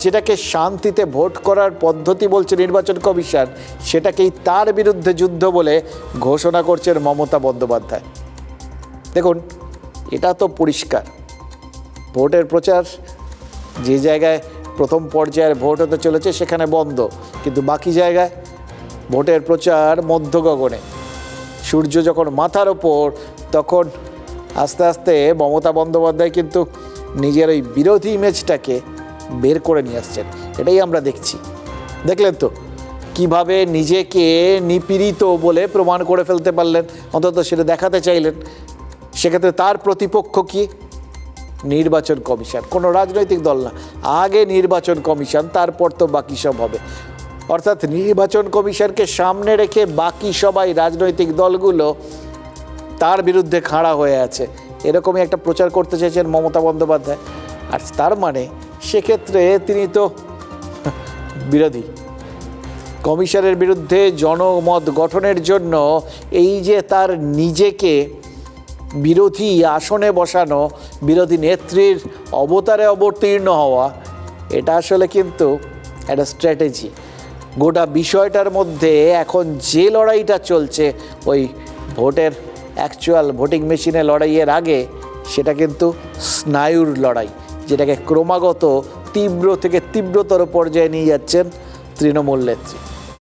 যেটাকে শান্তিতে ভোট করার পদ্ধতি বলছে নির্বাচন কমিশন, সেটাকেই তার বিরুদ্ধে যুদ্ধ বলে ঘোষণা করছেন মমতা বন্দ্যোপাধ্যায়। দেখুন, এটা তো পরিষ্কার, ভোটের প্রচার যে জায়গায় প্রথম পর্যায়ের ভোট হতে চলেছে সেখানে বন্ধ, কিন্তু বাকি জায়গায় ভোটের প্রচার মধ্য গগনে। সূর্য যখন মাথার ওপর, তখন আস্তে আস্তে মমতা বন্দ্যোপাধ্যায় কিন্তু নিজের ওই বিরোধী ইমেজটাকে বের করে নিয়ে আসছেন। এটাই আমরা দেখছি। দেখলেন তো কিভাবে নিজেকে নিপীড়িত বলে প্রমাণ করে ফেলতে পারলেন, অন্তত সেটা দেখাতে চাইলেন। সেক্ষেত্রে তার প্রতিপক্ষ কি? নির্বাচন কমিশন, কোনো রাজনৈতিক দল না। আগে নির্বাচন কমিশন, তারপর তো বাকি সব হবে। অর্থাৎ নির্বাচন কমিশনকে সামনে রেখে বাকি সবাই রাজনৈতিক দলগুলো তার বিরুদ্ধে খাড়া হয়ে আছে, এরকমই একটা প্রচার করতে চেয়েছেন মমতা বন্দ্যোপাধ্যায়। আর তার মানে সেক্ষেত্রে তিনি তো বিরোধী। কমিশনের বিরুদ্ধে জনমত গঠনের জন্য এই যে তার নিজেকে বিরোধী আসনে বসানো, বিরোধী নেত্রীর অবতারে অবতীর্ণ হওয়া, এটা আসলে কিন্তু একটা স্ট্র্যাটেজি। গোটা বিষয়টার মধ্যে এখন যে লড়াইটা চলছে ওই ভোটের অ্যাকচুয়াল ভোটিং মেশিনে লড়াইয়ের আগে, সেটা কিন্তু স্নায়ুর লড়াই, যেটাকে ক্রমাগত তীব্র থেকে তীব্রতর পর্যায়ে নিয়ে যাচ্ছেন তৃণমূল নেত্রী।